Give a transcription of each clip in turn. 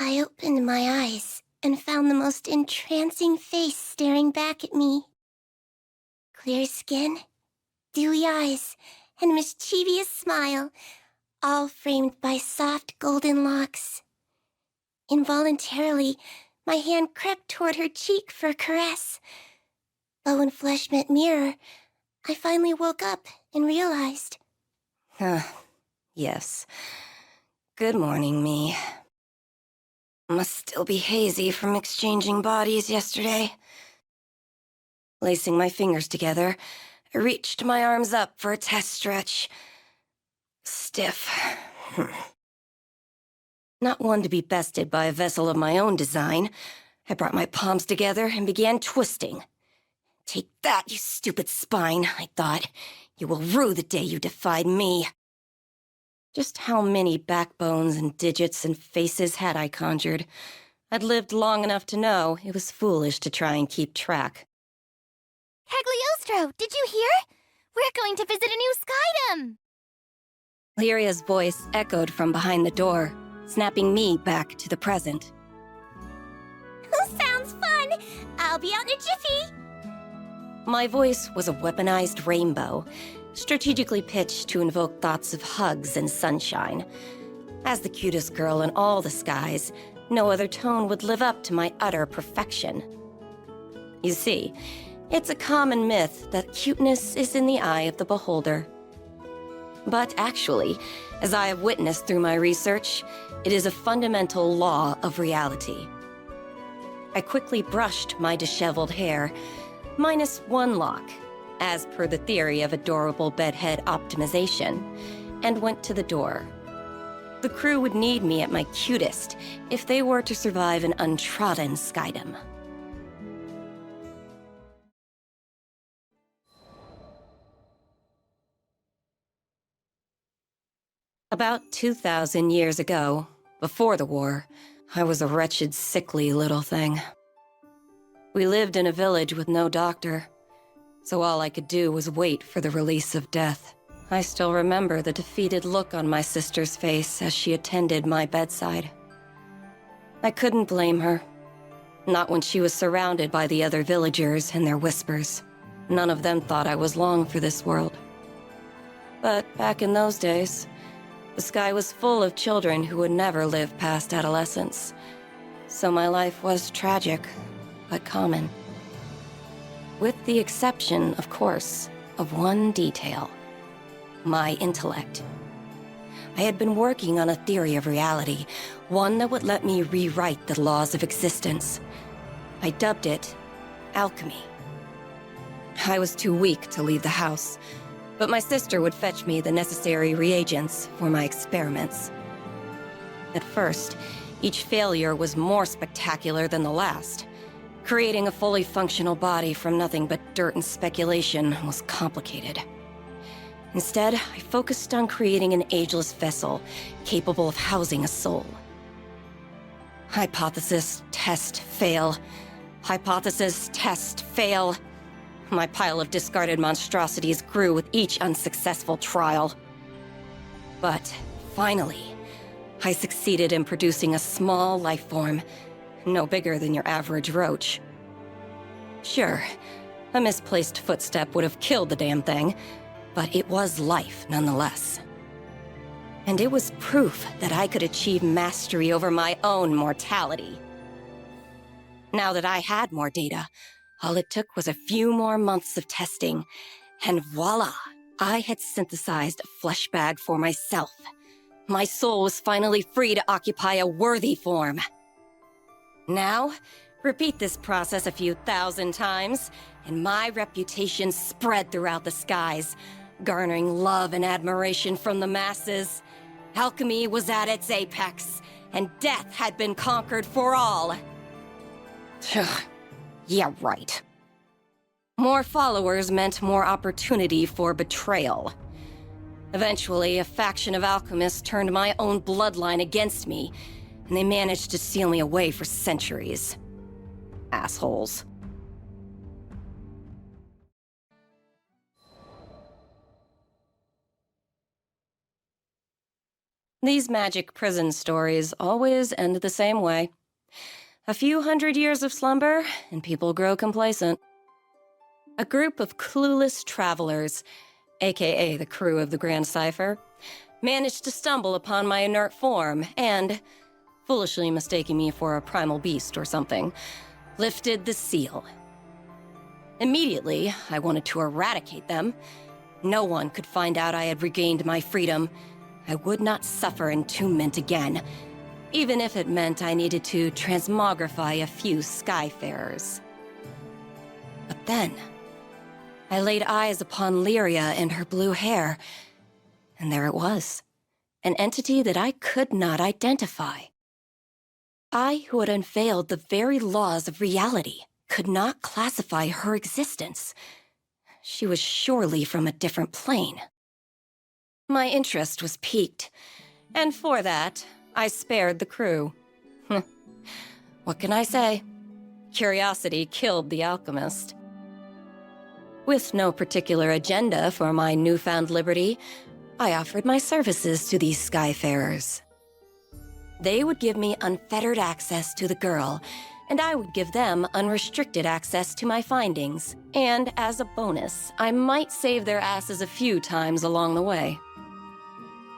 I opened my eyes and found the most entrancing face staring back at me. Clear skin, dewy eyes, and mischievous smile, all framed by soft golden locks. Involuntarily, my hand crept toward her cheek for a caress. But when flesh met mirror, I finally woke up and realized. Yes. Good morning, me. Must still be hazy from exchanging bodies yesterday. Lacing my fingers together, I reached my arms up for a test stretch. Stiff. Not one to be bested by a vessel of my own design, I brought my palms together and began twisting. Take that, you stupid spine, I thought. You will rue the day you defied me. Just how many backbones and digits and faces had I conjured? I'd lived long enough to know it was foolish to try and keep track. Cagliostro, did you hear? We're going to visit a new Skydom! Lyria's voice echoed from behind the door, snapping me back to the present. Sounds fun! I'll be out in a jiffy! My voice was a weaponized rainbow, strategically pitched to invoke thoughts of hugs and sunshine. As the cutest girl in all the skies, no other tone would live up to my utter perfection. You see, it's a common myth that cuteness is in the eye of the beholder. But actually, as I have witnessed through my research, it is a fundamental law of reality. I quickly brushed my disheveled hair, minus one lock, as per the theory of adorable bedhead optimization, and went to the door. The crew would need me at my cutest if they were to survive an untrodden Skydom. About 2,000 years ago, before the war, I was a wretched, sickly little thing. We lived in a village with no doctor, so all I could do was wait for the release of death. I still remember the defeated look on my sister's face as she attended my bedside. I couldn't blame her. Not when she was surrounded by the other villagers and their whispers. None of them thought I was long for this world. But back in those days, the sky was full of children who would never live past adolescence. So my life was tragic, but common. With the exception, of course, of one detail. My intellect. I had been working on a theory of reality, one that would let me rewrite the laws of existence. I dubbed it Alchemy. I was too weak to leave the house, but my sister would fetch me the necessary reagents for my experiments. At first, each failure was more spectacular than the last. Creating a fully functional body from nothing but dirt and speculation was complicated. Instead, I focused on creating an ageless vessel capable of housing a soul. Hypothesis, test, fail. Hypothesis, test, fail. My pile of discarded monstrosities grew with each unsuccessful trial. But finally, I succeeded in producing a small life form, no bigger than your average roach. Sure, a misplaced footstep would have killed the damn thing, but it was life nonetheless. And it was proof that I could achieve mastery over my own mortality. Now that I had more data, all it took was a few more months of testing, and voila, I had synthesized a flesh bag for myself. My soul was finally free to occupy a worthy form. Now, repeat this process a few thousand times, and my reputation spread throughout the skies, garnering love and admiration from the masses. Alchemy was at its apex, and death had been conquered for all. Yeah, right. More followers meant more opportunity for betrayal. Eventually, a faction of alchemists turned my own bloodline against me, and they managed to seal me away for centuries. Assholes. These magic prison stories always end the same way. A few hundred years of slumber, and people grow complacent. A group of clueless travelers, aka the crew of the Grand Cipher, managed to stumble upon my inert form and, foolishly mistaking me for a primal beast or something, lifted the seal. Immediately, I wanted to eradicate them. No one could find out I had regained my freedom. I would not suffer entombment again, even if it meant I needed to transmogrify a few Skyfarers. But then, I laid eyes upon Lyria and her blue hair, and there it was, an entity that I could not identify. I, who had unveiled the very laws of reality, could not classify her existence. She was surely from a different plane. My interest was piqued, and for that, I spared the crew. What can I say? Curiosity killed the alchemist. With no particular agenda for my newfound liberty, I offered my services to these Skyfarers. They would give me unfettered access to the girl, and I would give them unrestricted access to my findings. And as a bonus, I might save their asses a few times along the way.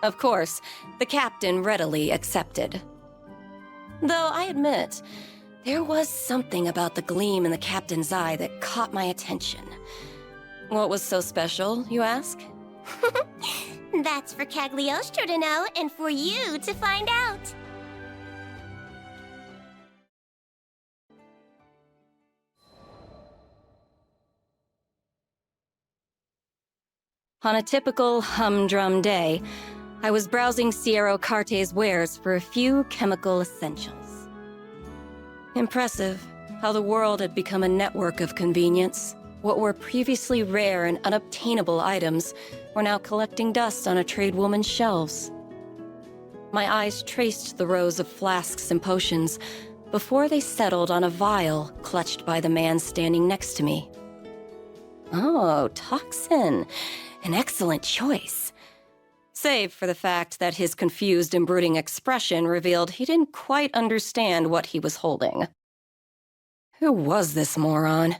Of course, the captain readily accepted. Though I admit, there was something about the gleam in the captain's eye that caught my attention. What was so special, you ask? That's for Cagliostro to know and for you to find out. On a typical humdrum day, I was browsing Sierra Carte's wares for a few chemical essentials. Impressive how the world had become a network of convenience. What were previously rare and unobtainable items were now collecting dust on a tradewoman's shelves. My eyes traced the rows of flasks and potions before they settled on a vial clutched by the man standing next to me. Oh, toxin. An excellent choice. Save for the fact that his confused and brooding expression revealed he didn't quite understand what he was holding. Who was this moron?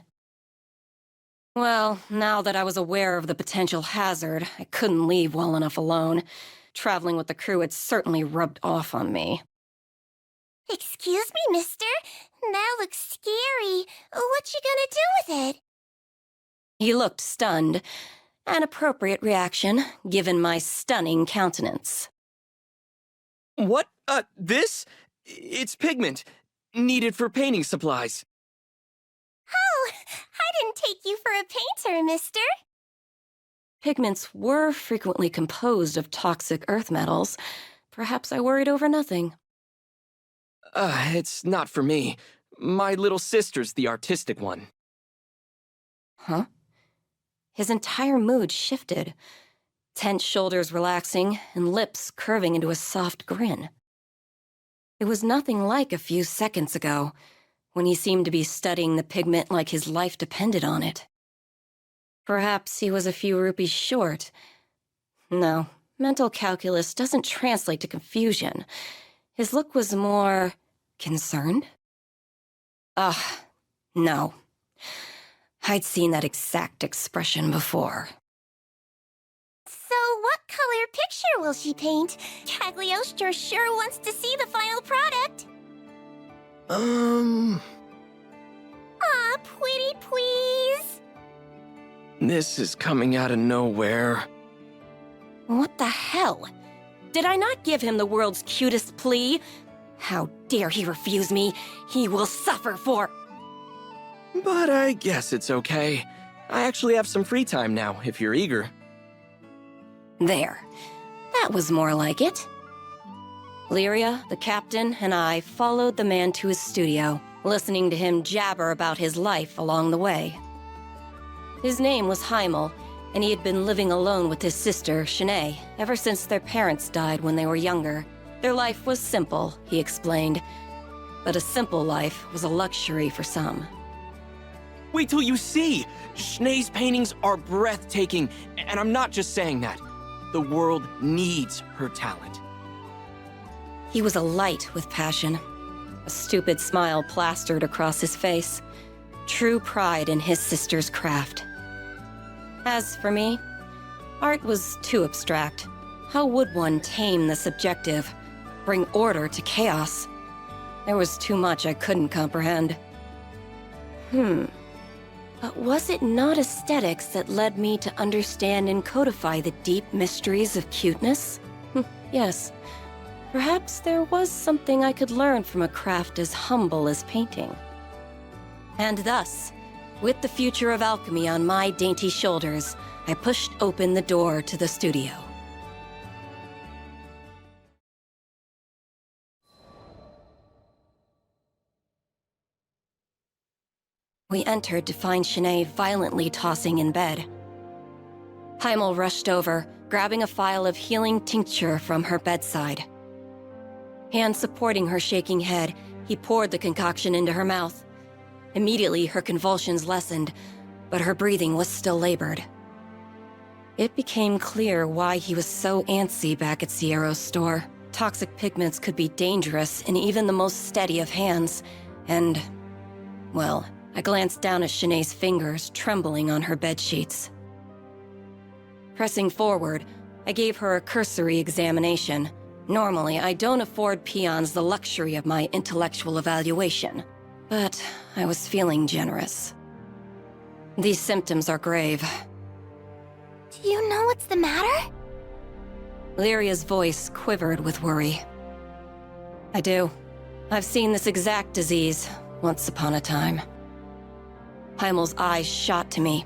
Well, now that I was aware of the potential hazard, I couldn't leave well enough alone. Traveling with the crew had certainly rubbed off on me. Excuse me, mister. That looks scary. What you gonna do with it? He looked stunned. An appropriate reaction, given my stunning countenance. What? This? It's pigment. Needed for painting supplies. Oh, I didn't take you for a painter, mister. Pigments were frequently composed of toxic earth metals. Perhaps I worried over nothing. It's not for me. My little sister's the artistic one. Huh? His entire mood shifted, tense shoulders relaxing and lips curving into a soft grin. It was nothing like a few seconds ago, when he seemed to be studying the pigment like his life depended on it. Perhaps he was a few rupees short. No, mental calculus doesn't translate to confusion. His look was more concerned? No. I'd seen that exact expression before. So what color picture will she paint? Cagliostro sure wants to see the final product. Aw, pretty please. This is coming out of nowhere. What the hell? Did I not give him the world's cutest plea? How dare he refuse me? He will suffer for... But I guess it's okay. I actually have some free time now, if you're eager. There. That was more like it. Lyria, the captain, and I followed the man to his studio, listening to him jabber about his life along the way. His name was Heimel, and he had been living alone with his sister, Schnee, ever since their parents died when they were younger. Their life was simple, he explained, but a simple life was a luxury for some. Wait till you see! Schnee's paintings are breathtaking, and I'm not just saying that. The world needs her talent. He was alight with passion. A stupid smile plastered across his face. True pride in his sister's craft. As for me, art was too abstract. How would one tame the subjective, bring order to chaos? There was too much I couldn't comprehend. But was it not aesthetics that led me to understand and codify the deep mysteries of cuteness? Yes. Perhaps there was something I could learn from a craft as humble as painting. And thus, with the future of alchemy on my dainty shoulders, I pushed open the door to the studio. We entered to find Schnee violently tossing in bed. Heimel rushed over, grabbing a phial of healing tincture from her bedside. Hand supporting her shaking head, he poured the concoction into her mouth. Immediately, her convulsions lessened, but her breathing was still labored. It became clear why he was so antsy back at Sierra's store. Toxic pigments could be dangerous in even the most steady of hands, and, well, I glanced down at Shanae's fingers trembling on her bedsheets. Pressing forward, I gave her a cursory examination. Normally, I don't afford peons the luxury of my intellectual evaluation, but I was feeling generous. These symptoms are grave. Do you know what's the matter? Lyria's voice quivered with worry. I do. I've seen this exact disease once upon a time. Heimel's eyes shot to me,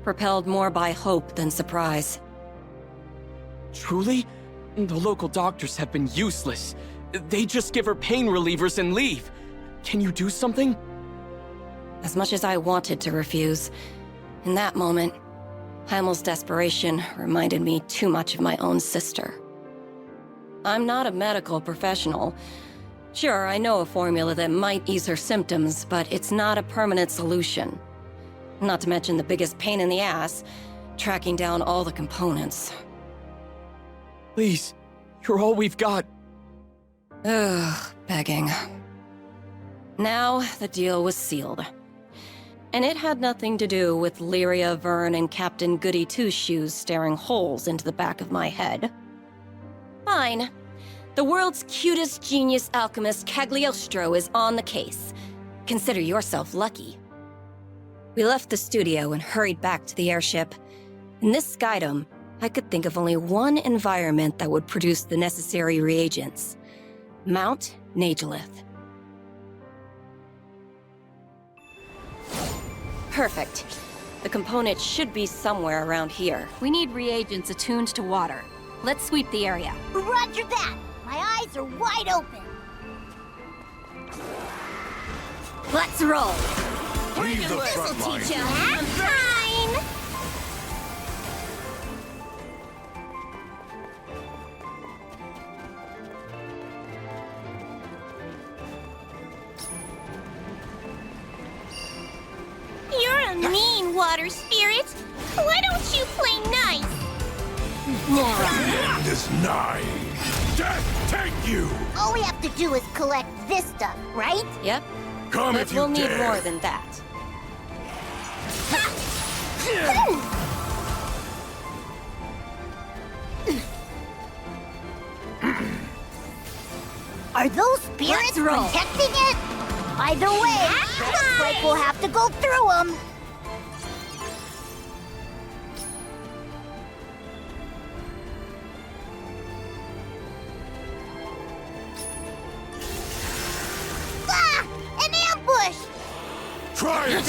propelled more by hope than surprise. Truly? The local doctors have been useless. They just give her pain relievers and leave. Can you do something? As much as I wanted to refuse, in that moment, Heimel's desperation reminded me too much of my own sister. I'm not a medical professional. Sure, I know a formula that might ease her symptoms, but it's not a permanent solution. Not to mention the biggest pain in the ass, tracking down all the components. Please, you're all we've got. Ugh, begging. Now, the deal was sealed. And it had nothing to do with Lyria, Vern, and Captain Goody Two-Shoes staring holes into the back of my head. Fine. The world's cutest genius alchemist Cagliostro is on the case. Consider yourself lucky. We left the studio and hurried back to the airship. In this skydome, I could think of only one environment that would produce the necessary reagents. Mount Nagelith. Perfect. The component should be somewhere around here. We need reagents attuned to water. Let's sweep the area. Roger that! My eyes are wide open. Let's roll! Leave the front line. That's fine! You're a mean water spirit. Why don't you play nice? The end is nigh. Death take you! All we have to do is collect this stuff, right? Yep. Come But if you we'll need dare. more than that. Are those spirits Let's roll. protecting it? Either way, looks like we'll have to go through them. Ah! An ambush! Try and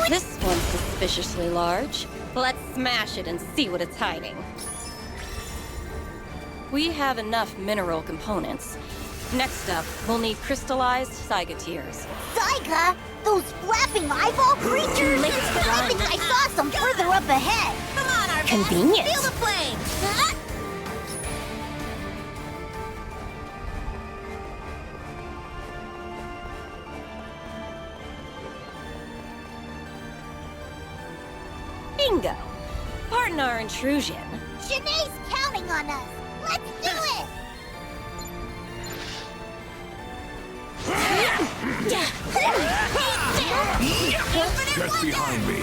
This one's suspiciously large. Let's smash it and see what it's hiding. We have enough mineral components. Next up, we'll need crystallized Cyga tears. Zyga? Those flapping eyeball creatures? I think I saw some further up ahead. Come on, Arvin. Convenient. Feel the flame. Huh? Bingo! Pardon our intrusion. Shanae's counting on us. Let's do it! Get behind me.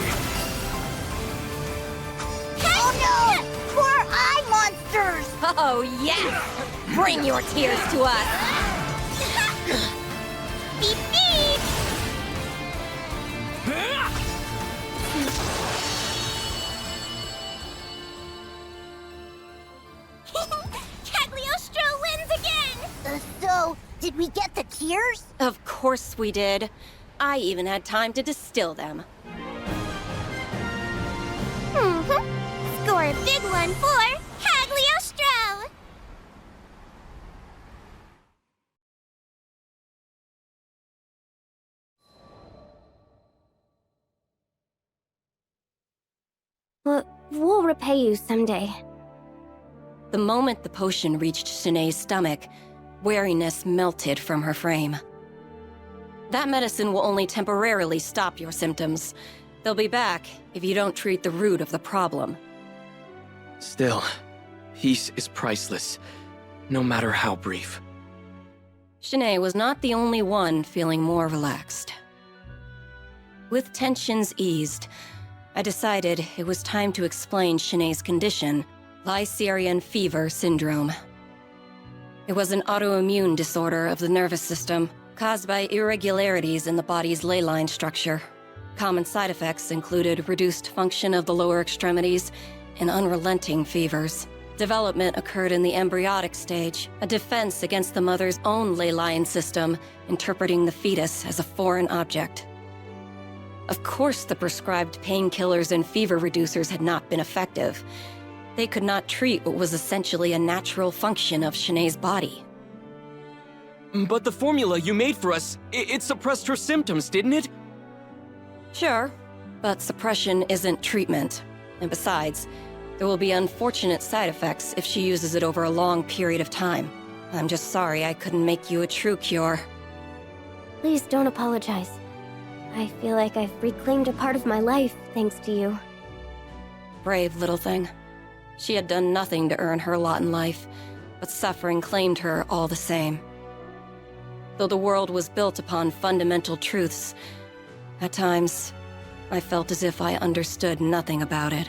Oh no! Poor eye monsters! Oh, yes! Bring your tears to us! Beep beep! Cagliostro wins again! So, did we get the tears? Of course we did. I even had time to distill them. Score a big one for Cagliostro! We'll repay you someday. The moment the potion reached Shanae's stomach, wariness melted from her frame. That medicine will only temporarily stop your symptoms. They'll be back if you don't treat the root of the problem. Still, peace is priceless, no matter how brief. Schnee was not the only one feeling more relaxed. With tensions eased, I decided it was time to explain Shanae's condition, Lycerian fever syndrome. It was an autoimmune disorder of the nervous system, caused by irregularities in the body's ley line structure. Common side effects included reduced function of the lower extremities and unrelenting fevers. Development occurred in the embryonic stage, a defense against the mother's own ley line system, interpreting the fetus as a foreign object. Of course, the prescribed painkillers and fever reducers had not been effective. They could not treat what was essentially a natural function of Shanae's body. But the formula you made for us, it suppressed her symptoms, didn't it? Sure, but suppression isn't treatment. And besides, there will be unfortunate side effects if she uses it over a long period of time. I'm just sorry I couldn't make you a true cure. Please don't apologize. I feel like I've reclaimed a part of my life thanks to you. Brave little thing. She had done nothing to earn her lot in life, but suffering claimed her all the same. Though the world was built upon fundamental truths, at times, I felt as if I understood nothing about it.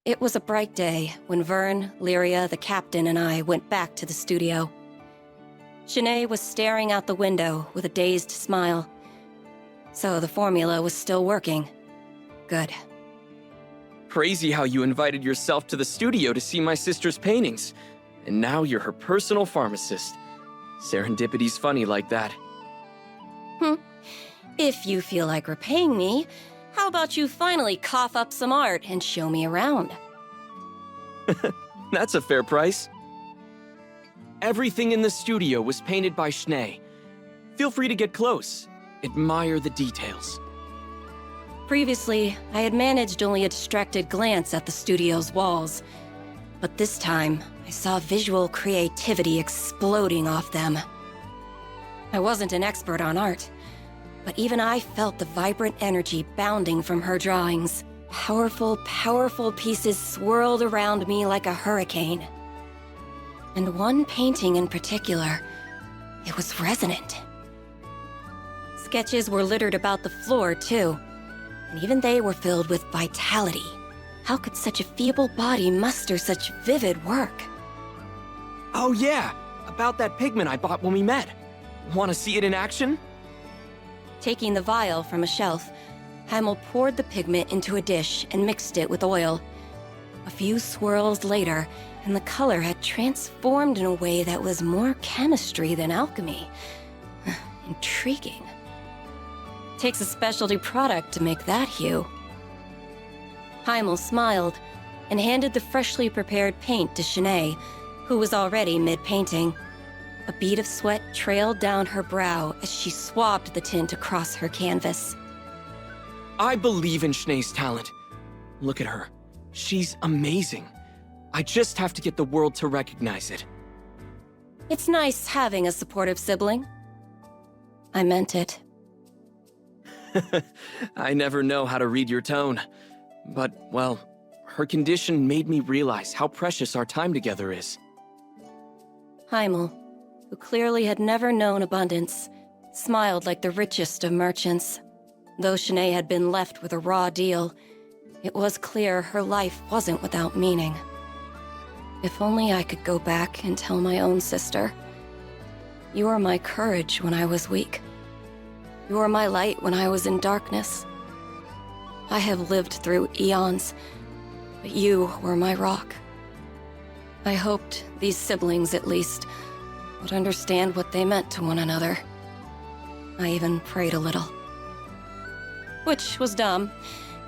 It was a bright day when Vern, Lyria, the captain, and I went back to the studio. Schnee was staring out the window with a dazed smile. So the formula was still working. Good. Crazy how you invited yourself to the studio to see my sister's paintings. And now you're her personal pharmacist. Serendipity's funny like that. If you feel like repaying me, how about you finally cough up some art and show me around? That's a fair price. Everything in the studio was painted by Schnee. Feel free to get close. Admire the details. Previously, I had managed only a distracted glance at the studio's walls. But this time, I saw visual creativity exploding off them. I wasn't an expert on art, but even I felt the vibrant energy bounding from her drawings. Powerful, powerful pieces swirled around me like a hurricane. And one painting in particular, it was resonant. Sketches were littered about the floor, too. And even they were filled with vitality. How could such a feeble body muster such vivid work? Oh yeah, about that pigment I bought when we met. Want to see it in action? Taking the vial from a shelf, Heimel poured the pigment into a dish and mixed it with oil. A few swirls later, and the color had transformed in a way that was more chemistry than alchemy. Intriguing. Takes a specialty product to make that hue. Heimel smiled and handed the freshly prepared paint to Schnee, who was already mid-painting. A bead of sweat trailed down her brow as she swabbed the tint across her canvas. I believe in Schnee's talent. Look at her. She's amazing. I just have to get the world to recognize it. It's nice having a supportive sibling. I meant it. I never know how to read your tone. But, well, her condition made me realize how precious our time together is. Heimel, who clearly had never known abundance, smiled like the richest of merchants. Though Schnee had been left with a raw deal, it was clear her life wasn't without meaning. If only I could go back and tell my own sister, "You were my courage when I was weak. You were my light when I was in darkness. I have lived through eons, but you were my rock." I hoped these siblings, at least, would understand what they meant to one another. I even prayed a little. Which was dumb,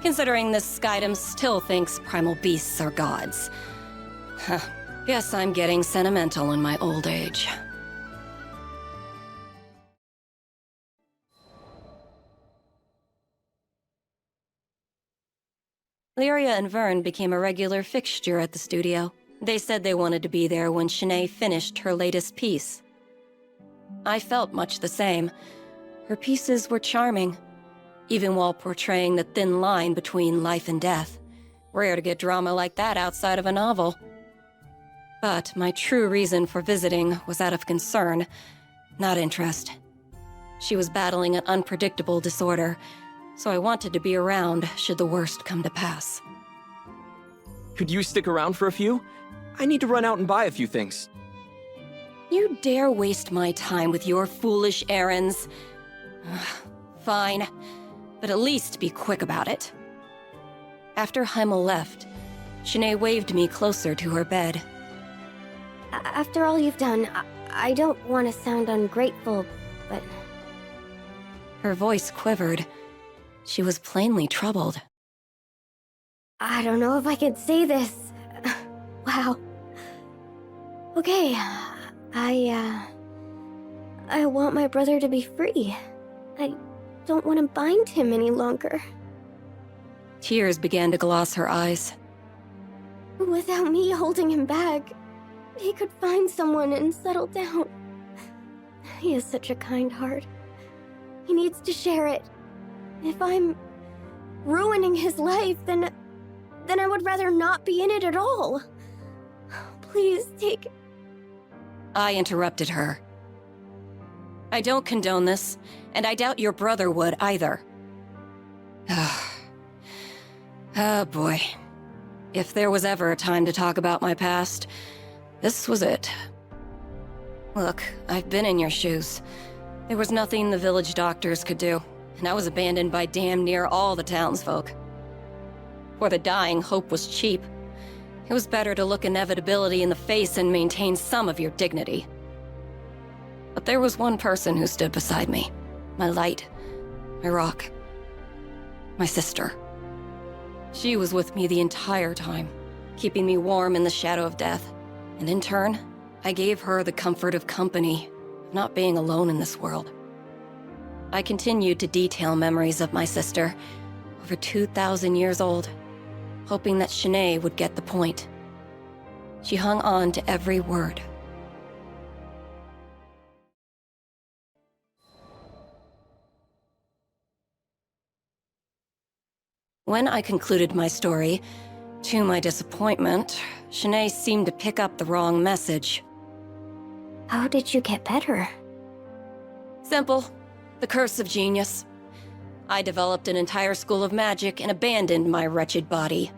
considering this Cygames still thinks primal beasts are gods. Huh. Guess I'm getting sentimental in my old age. Lyria and Vern became a regular fixture at the studio. They said they wanted to be there when Schnee finished her latest piece. I felt much the same. Her pieces were charming, even while portraying the thin line between life and death. Rare to get drama like that outside of a novel. But my true reason for visiting was out of concern, not interest. She was battling an unpredictable disorder, so I wanted to be around should the worst come to pass. Could you stick around for a few? I need to run out and buy a few things. You dare waste my time with your foolish errands? Ugh, fine, but at least be quick about it. After Heimel left, Schnee waved me closer to her bed. After all you've done, I don't want to sound ungrateful, but... Her voice quivered. She was plainly troubled. I don't know if I could say this. Wow. Okay, I want my brother to be free. I don't want to bind him any longer. Tears began to gloss her eyes. Without me holding him back, he could find someone and settle down. He has such a kind heart. He needs to share it. If I'm ruining his life, then I would rather not be in it at all. Please take... I interrupted her. I don't condone this, and I doubt your brother would either. Oh boy. If there was ever a time to talk about my past, this was it. Look, I've been in your shoes. There was nothing the village doctors could do, and I was abandoned by damn near all the townsfolk. For the dying, hope was cheap. It was better to look inevitability in the face and maintain some of your dignity. But there was one person who stood beside me. My light, my rock, my sister. She was with me the entire time, keeping me warm in the shadow of death. And in turn, I gave her the comfort of company, of not being alone in this world. I continued to detail memories of my sister, over 2,000 years old, hoping that Schnee would get the point. She hung on to every word. When I concluded my story, to my disappointment, Schnee seemed to pick up the wrong message. How did you get better? Simple. The curse of genius. I developed an entire school of magic and abandoned my wretched body.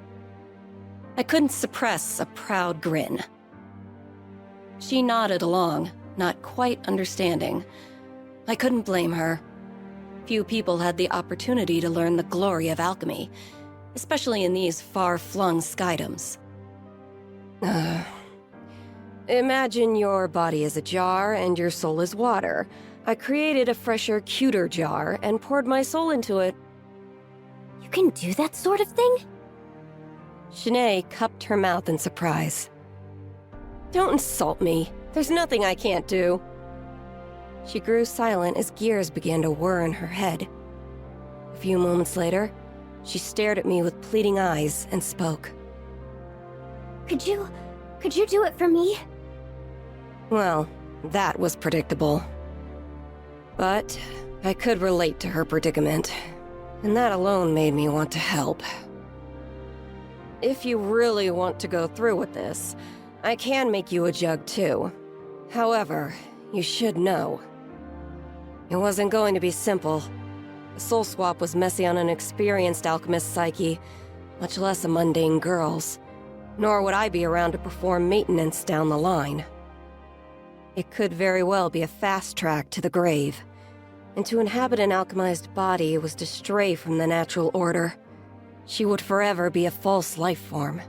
I couldn't suppress a proud grin. She nodded along, not quite understanding. I couldn't blame her. Few people had the opportunity to learn the glory of alchemy, especially in these far-flung Cygames. Imagine your body is a jar and your soul is water. I created a fresher, cuter jar and poured my soul into it. You can do that sort of thing? Schnee cupped her mouth in surprise. Don't insult me. There's nothing I can't do. She grew silent as gears began to whir in her head. A few moments later, she stared at me with pleading eyes and spoke. Could you do it for me? Well, that was predictable. But I could relate to her predicament, and that alone made me want to help. If you really want to go through with this, I can make you a jug too. However, you should know, it wasn't going to be simple. A soul swap was messy on an experienced alchemist's psyche, much less a mundane girl's. Nor would I be around to perform maintenance down the line. It could very well be a fast track to the grave. And to inhabit an alchemized body was to stray from the natural order. She would forever be a false life form.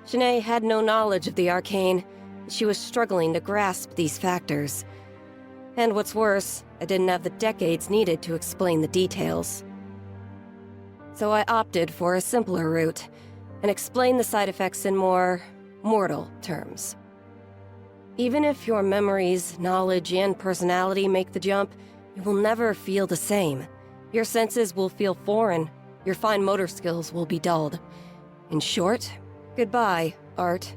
Schnee had no knowledge of the arcane, and she was struggling to grasp these factors. And what's worse, I didn't have the decades needed to explain the details. So I opted for a simpler route, and explained the side effects in more mortal terms. Even if your memories, knowledge, and personality make the jump, you will never feel the same. Your senses will feel foreign. Your fine motor skills will be dulled. In short, goodbye, art.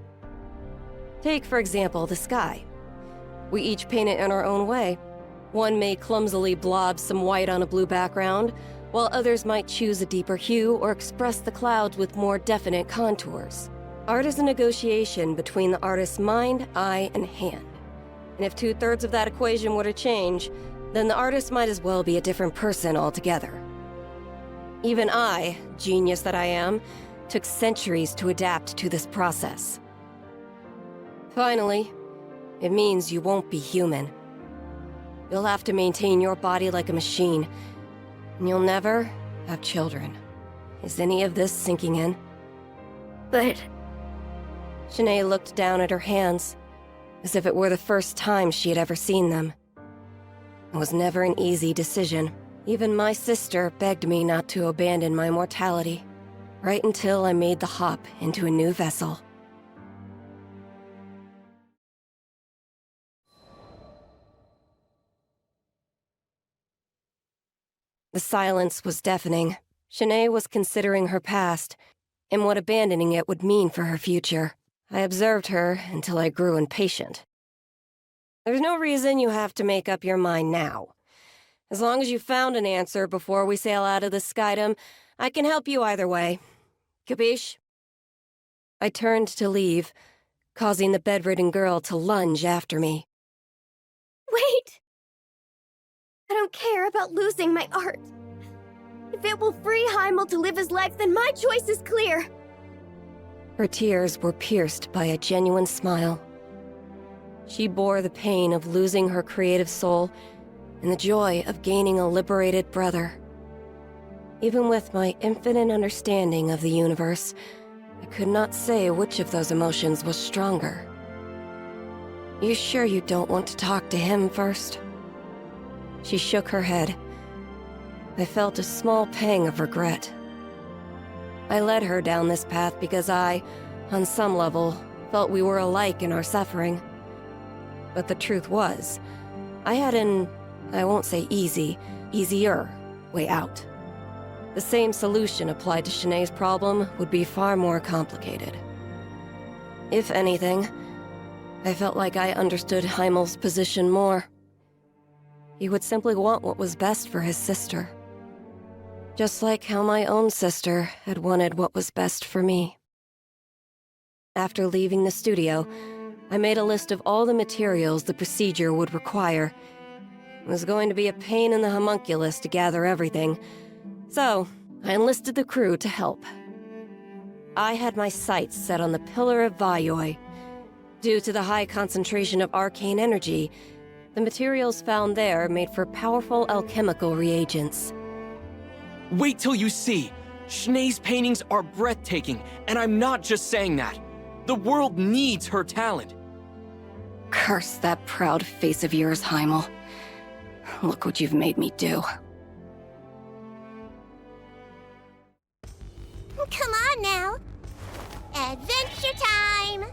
Take, for example, the sky. We each paint it in our own way. One may clumsily blob some white on a blue background, while others might choose a deeper hue or express the clouds with more definite contours. Art is a negotiation between the artist's mind, eye, and hand. And if 2/3 of that equation were to change, then the artist might as well be a different person altogether. Even I, genius that I am, took centuries to adapt to this process. Finally, it means you won't be human. You'll have to maintain your body like a machine, and you'll never have children. Is any of this sinking in? But Schnee looked down at her hands, as if it were the first time she had ever seen them. It was never an easy decision. Even my sister begged me not to abandon my mortality, right until I made the hop into a new vessel. The silence was deafening. Schnee was considering her past, and what abandoning it would mean for her future. I observed her until I grew impatient. There's no reason you have to make up your mind now. As long as you found an answer before we sail out of the skydom, I can help you either way. Capiche? I turned to leave, causing the bedridden girl to lunge after me. wait! I don't care about losing my art. If it will free Heimel to live his life, then my choice is clear. Her tears were pierced by a genuine smile. She bore the pain of losing her creative soul and the joy of gaining a liberated brother. Even with my infinite understanding of the universe, I could not say which of those emotions was stronger. You sure you don't want to talk to him first? She shook her head. I felt a small pang of regret. I led her down this path because I, on some level, felt we were alike in our suffering. But the truth was, I had an, I won't say easier way out. The same solution applied to Schnee's problem would be far more complicated. If anything, I felt like I understood Heimel's position more. He would simply want what was best for his sister. Just like how my own sister had wanted what was best for me. After leaving the studio, I made a list of all the materials the procedure would require. It was going to be a pain in the homunculus to gather everything, so I enlisted the crew to help. I had my sights set on the Pillar of Vayoi. Due to the high concentration of arcane energy, the materials found there made for powerful alchemical reagents. Wait till you see! Schnee's paintings are breathtaking, and I'm not just saying that. The world needs her talent. Curse that proud face of yours, Heimel. Look what you've made me do. Come on now. Adventure time!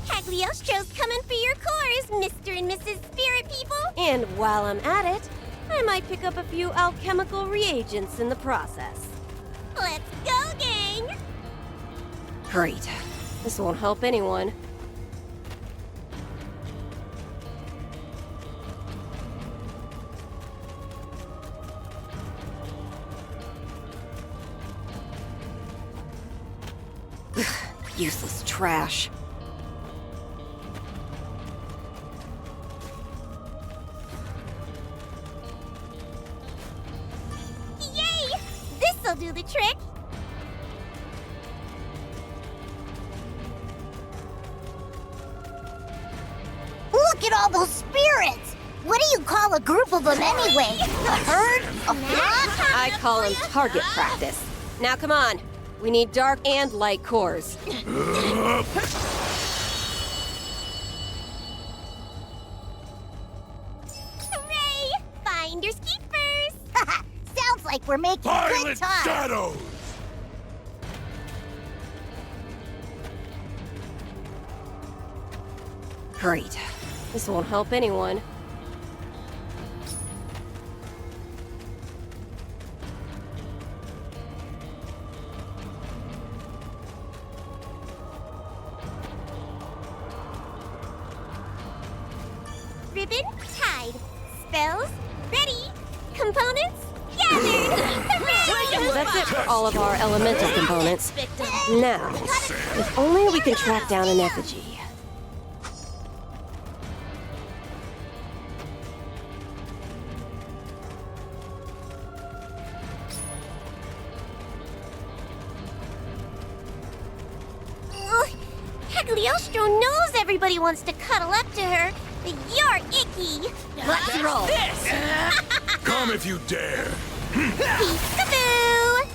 Cagliostro's coming for your cores, Mr. and Mrs. Spirit People! And while I'm at it, I might pick up a few alchemical reagents in the process. Let's go, gang! Great. This won't help anyone. Useless trash. Yay! This'll do the trick! Look at all those spirits! What do you call a group of them anyway? A herd? A flock? I call them target practice. Now come on. We need dark and light cores. Hooray! Finders keepers! Sounds like we're making good Violent time. shadows! Great. This won't help anyone. Ribbon tied. Spells ready. Components gathered. Hooray! That's it for all of our elemental components. Now, if only we can track down an effigy. Ugh, Cagliostro knows everybody wants to cuddle up to her, but you're icky. Let's roll. Come if you dare! Peekaboo!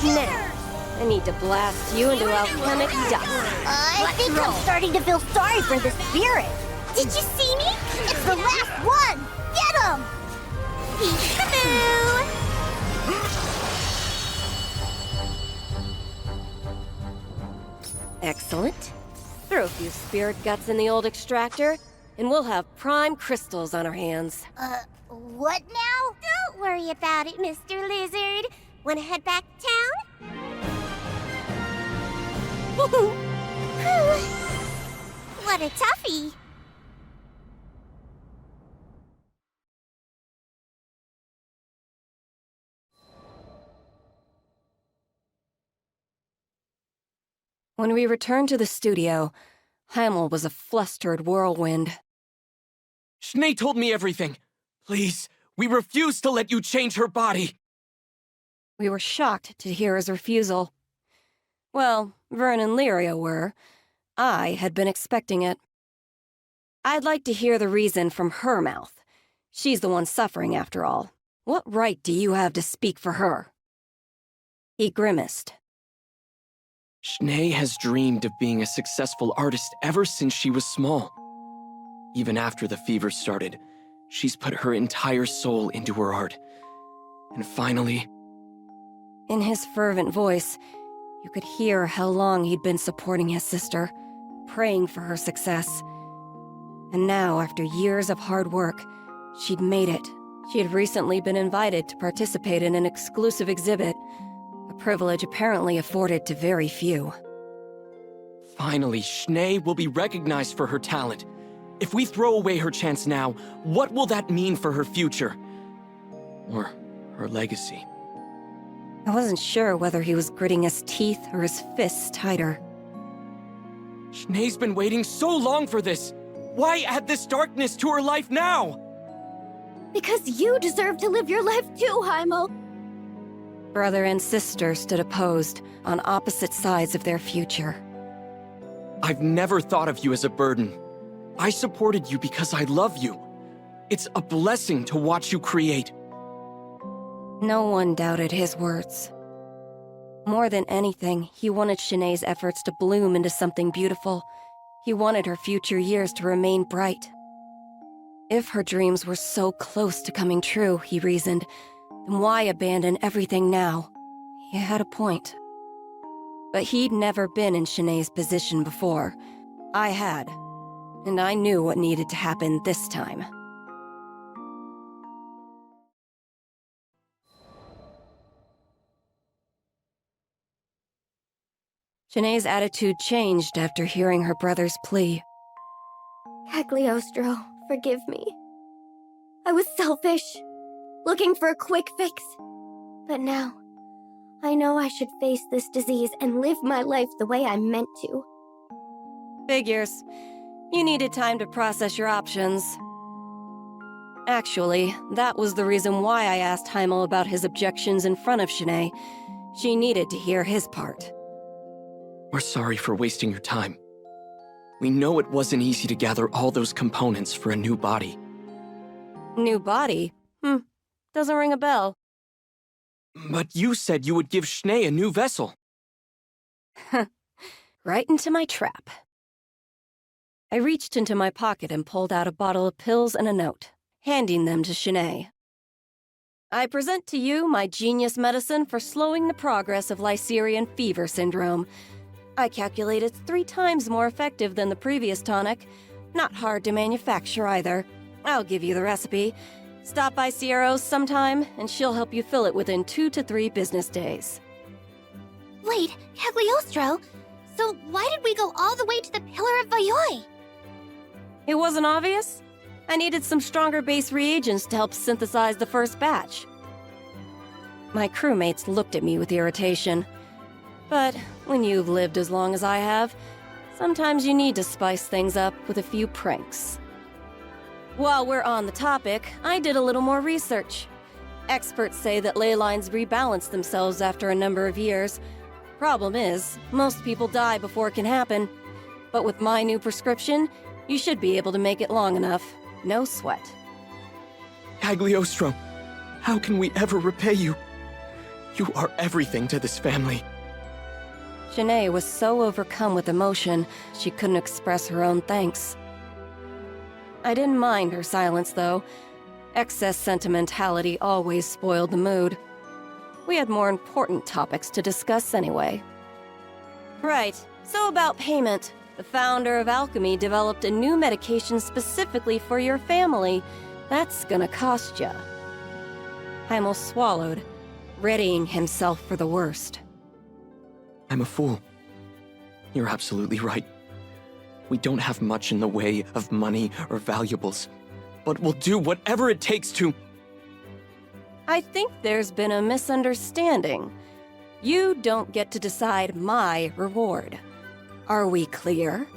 Now, I need to blast you into alchemic dust. I think I'm starting to feel sorry for the spirit. Did you see me? It's the last one! Get him! Peekaboo! Excellent. Throw a few spirit guts in the old extractor, and we'll have prime crystals on our hands. What now? Don't worry about it, Mr. Lizard. Wanna head back to town? What a toughie! When we returned to the studio, Hamel was a flustered whirlwind. Schnee told me everything. Please, we refuse to let you change her body. We were shocked to hear his refusal. Well, Vern and Lyria were. I had been expecting it. I'd like to hear the reason from her mouth. She's the one suffering, after all. What right do you have to speak for her? He grimaced. Schnee has dreamed of being a successful artist ever since she was small. Even after the fever started, she's put her entire soul into her art. And finally... In his fervent voice, you could hear how long he'd been supporting his sister, praying for her success. And now, after years of hard work, she'd made it. She had recently been invited to participate in an exclusive exhibit, a privilege apparently afforded to very few. Finally, Schnee will be recognized for her talent. If we throw away her chance now, what will that mean for her future? Or her legacy? I wasn't sure whether he was gritting his teeth or his fists tighter. Schnee's been waiting so long for this! Why add this darkness to her life now? Because you deserve to live your life too, Heimel. Brother and sister stood opposed, on opposite sides of their future. I've never thought of you as a burden. I supported you because I love you. It's a blessing to watch you create. No one doubted his words. More than anything, he wanted Shanae's efforts to bloom into something beautiful. He wanted her future years to remain bright. If her dreams were so close to coming true, he reasoned, then why abandon everything now? He had a point. But he'd never been in Shanae's position before. I had. And I knew what needed to happen this time. Shanae's attitude changed after hearing her brother's plea. Cagliostro, forgive me. I was selfish, looking for a quick fix. But now, I know I should face this disease and live my life the way I meant to. Figures. You needed time to process your options. Actually, that was the reason why I asked Heimel about his objections in front of Schnee. She needed to hear his part. We're sorry for wasting your time. We know it wasn't easy to gather all those components for a new body. New body? Doesn't ring a bell. But you said you would give Schnee a new vessel. Right into my trap. I reached into my pocket and pulled out a bottle of pills and a note, handing them to Schnee. I present to you my genius medicine for slowing the progress of Lycerian fever syndrome. I calculate it's 3 times more effective than the previous tonic. Not hard to manufacture either. I'll give you the recipe. Stop by Sierra's sometime, and she'll help you fill it within 2 to 3 business days. Wait, Cagliostro, so why did we go all the way to the Pillar of Vayoi? It wasn't obvious? I needed some stronger base reagents to help synthesize the first batch. My crewmates looked at me with irritation. But when you've lived as long as I have, sometimes you need to spice things up with a few pranks. While we're on the topic, I did a little more research. Experts say that ley lines rebalance themselves after a number of years. Problem is, most people die before it can happen. But with my new prescription, you should be able to make it long enough. No sweat. Cagliostro, how can we ever repay you? You are everything to this family. Schnee was so overcome with emotion, she couldn't express her own thanks. I didn't mind her silence, though. Excess sentimentality always spoiled the mood. We had more important topics to discuss anyway. Right, so about payment. The founder of Alchemy developed a new medication specifically for your family. That's gonna cost ya. Heimel swallowed, readying himself for the worst. I'm a fool. You're absolutely right. We don't have much in the way of money or valuables, but we'll do whatever it takes to... I think there's been a misunderstanding. You don't get to decide my reward. Are we clear?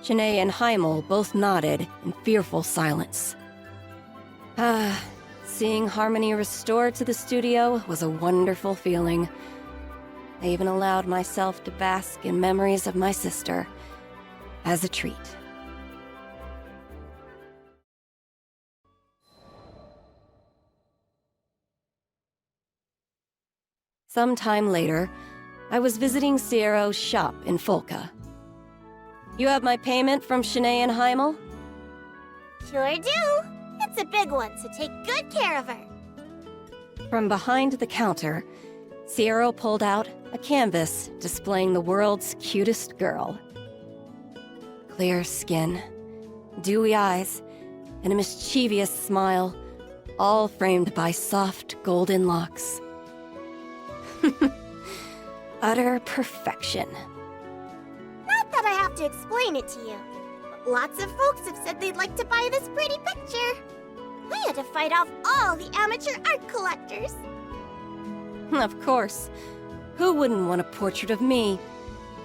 Schnee and Heimel both nodded in fearful silence. Seeing harmony restored to the studio was a wonderful feeling. I even allowed myself to bask in memories of my sister, as a treat. Sometime later, I was visiting Sierra's shop in Folca. You have my payment from Schnee and Heimel? Sure do. It's a big one, so take good care of her. From behind the counter, Sierra pulled out a canvas displaying the world's cutest girl. Clear skin, dewy eyes, and a mischievous smile, all framed by soft golden locks. Utter perfection. Not that I have to explain it to you, but lots of folks have said they'd like to buy this pretty picture. We had to fight off all the amateur art collectors. Of course. Who wouldn't want a portrait of me?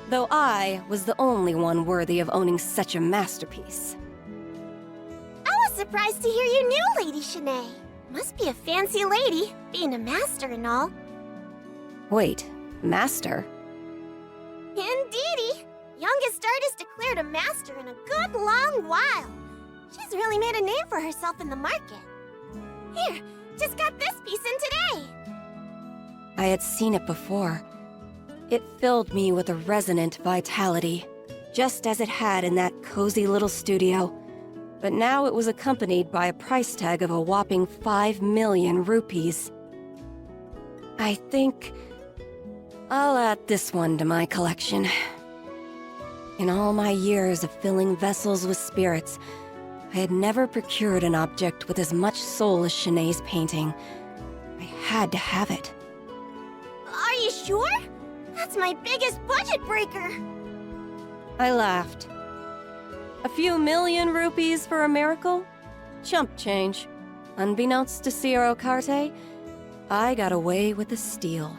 Though I was the only one worthy of owning such a masterpiece. I was surprised to hear you knew Lady Schnee. Must be a fancy lady, being a master and all. Wait, master? Indeedy! Youngest artist declared a master in a good long while. She's really made a name for herself in the market. Here, just got this piece in today. I had seen it before. It filled me with a resonant vitality, just as it had in that cozy little studio. But now it was accompanied by a price tag of a whopping 5 million rupees. I think I'll add this one to my collection. In all my years of filling vessels with spirits, I had never procured an object with as much soul as Shanae's painting. I had to have it. Are you sure? That's my biggest budget breaker! I laughed. A few million rupees for a miracle? Chump change. Unbeknownst to Ciro Carte, I got away with the steal.